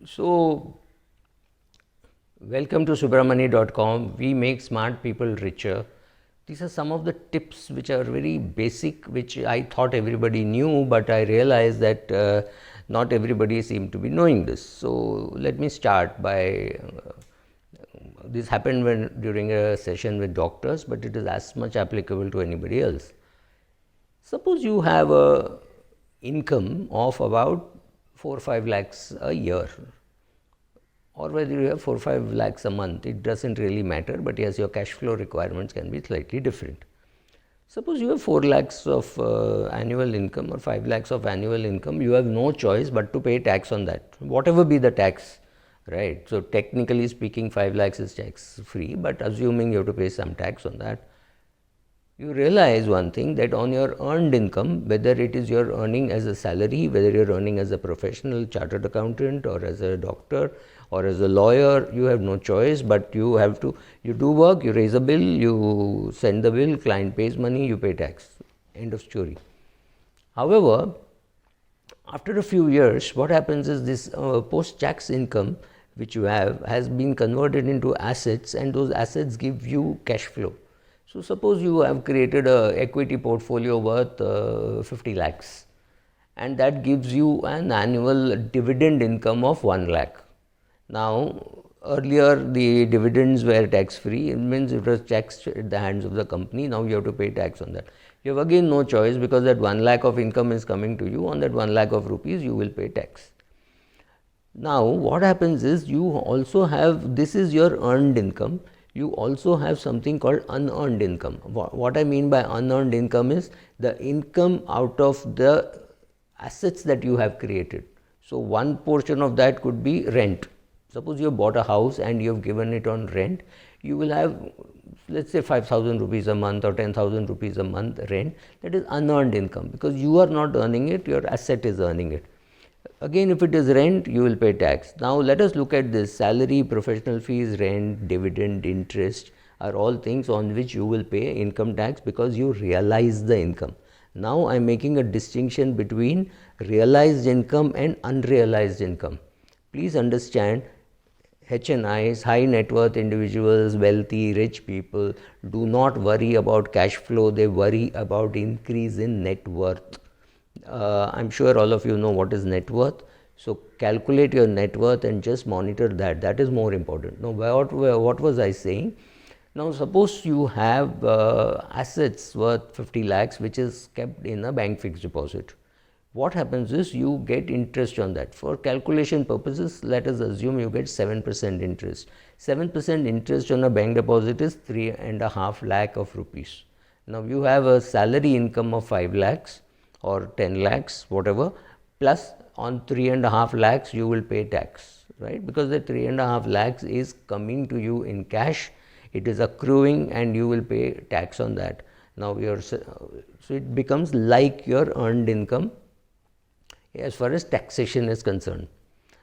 So, welcome to Subramani.com. We make smart people richer. These are some of the tips which are very basic, which I thought everybody knew, but I realized that not everybody seemed to be knowing this. So, let me start by this happened during a session with doctors, but it is as much applicable to anybody else. Suppose you have a income of about 4 or 5 lakhs a year, or whether you have 4 or 5 lakhs a month, it doesn't really matter, but yes, your cash flow requirements can be slightly different. Suppose you have 4 lakhs of annual income or 5 lakhs of annual income, you have no choice but to pay tax on that, whatever be the tax, right? So, technically speaking, 5 lakhs is tax free, but assuming you have to pay some tax on that, you realize one thing, that on your earned income, whether it is you're earning as a salary, whether you're earning as a professional chartered accountant or as a doctor or as a lawyer, you have no choice, but you have to, you do work, you raise a bill, you send the bill, client pays money, you pay tax, end of story. However, after a few years, what happens is this post tax income which you have has been converted into assets, and those assets give you cash flow. So, suppose you have created a equity portfolio worth 50 lakhs, and that gives you an annual dividend income of 1 lakh. Now, earlier the dividends were tax free, it means it was taxed at the hands of the company. Now, you have to pay tax on that. You have again no choice, because that 1 lakh of income is coming to you. On that 1 lakh of rupees, you will pay tax. Now, what happens is, you also have, this is your earned income, you also have something called unearned income. What I mean by unearned income is the income out of the assets that you have created. So, one portion of that could be rent. Suppose you have bought a house and you have given it on rent, you will have, let us say, 5,000 rupees a month or 10,000 rupees a month rent. That is unearned income, because you are not earning it, your asset is earning it. Again, if it is rent, you will pay tax. Now, let us look at this: salary, professional fees, rent, dividend, interest are all things on which you will pay income tax, because you realize the income. Now, I am making a distinction between realized income and unrealized income. Please understand, HNIs, high net worth individuals, wealthy, rich people, do not worry about cash flow, they worry about increase in net worth. I am sure all of you know what is net worth. So, calculate your net worth and just monitor that. That is more important. Now, what was I saying? Now, suppose you have assets worth 50 lakhs, which is kept in a bank fixed deposit. What happens is, you get interest on that. For calculation purposes, let us assume you get 7% interest. 7% interest on a bank deposit is 3.5 lakh of rupees. Now, you have a salary income of 5 lakhs or 10 lakhs, whatever, plus on 3.5 lakhs you will pay tax, right? Because the 3.5 lakhs is coming to you in cash, it is accruing, and you will pay tax on that. Now, so it becomes like your earned income as far as taxation is concerned.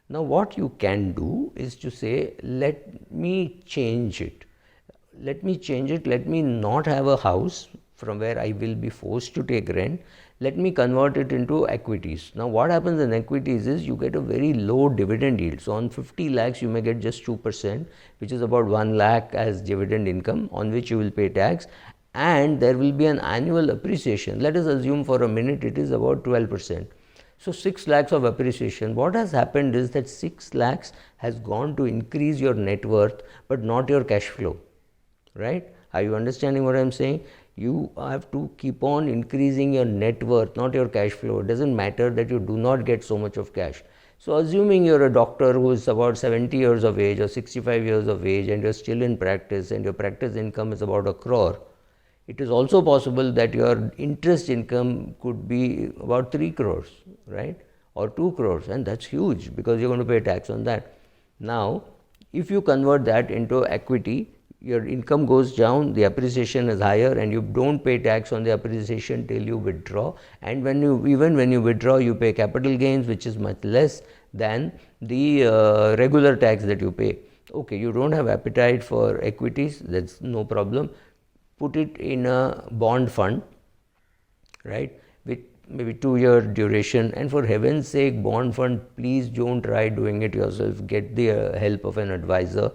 Now, what you can do is to say, let me change it. Let me not have a house from where I will be forced to take rent. Let me convert it into equities. Now, what happens in equities is, you get a very low dividend yield. So, on 50 lakhs, you may get just 2%, which is about 1 lakh as dividend income, on which you will pay tax, and there will be an annual appreciation. Let us assume for a minute it is about 12%. So, 6 lakhs of appreciation. What has happened is that 6 lakhs has gone to increase your net worth, but not your cash flow, right? Are you understanding what I am saying? You have to keep on increasing your net worth, not your cash flow. It does not matter that you do not get so much of cash. So, assuming you are a doctor who is about 70 years of age or 65 years of age, and you are still in practice, and your practice income is about 1 crore, it is also possible that your interest income could be about 3 crores, right, or 2 crores, and that is huge, because you are going to pay tax on that. Now, if you convert that into equity, your income goes down, the appreciation is higher, and you do not pay tax on the appreciation till you withdraw, and even when you withdraw, you pay capital gains, which is much less than the regular tax that you pay. Okay, you do not have appetite for equities, that is no problem. Put it in a bond fund, right? with maybe 2-year duration. And for heaven's sake, bond fund, please don't try doing it yourself. Get the help of an advisor.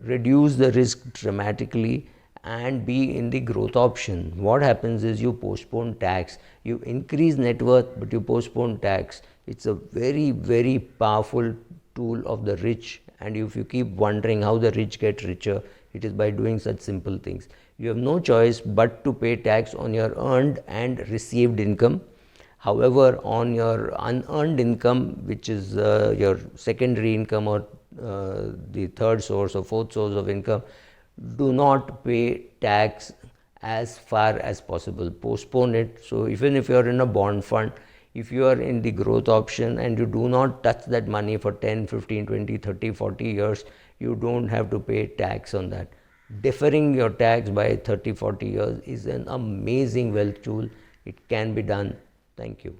Reduce the risk dramatically and be in the growth option. What happens is you postpone tax, you increase net worth, but you postpone tax. It's a very, very powerful tool of the rich. And if you keep wondering how the rich get richer, it is by doing such simple things. You have no choice but to pay tax on your earned and received income. However, on your unearned income, which is your secondary income or the third source or fourth source of income, do not pay tax as far as possible. Postpone it. So even if you are in a bond fund, if you are in the growth option and you do not touch that money for 10, 15, 20, 30, 40 years, you don't have to pay tax on that. Deferring your tax by 30, 40 years is an amazing wealth tool. It can be done. Thank you.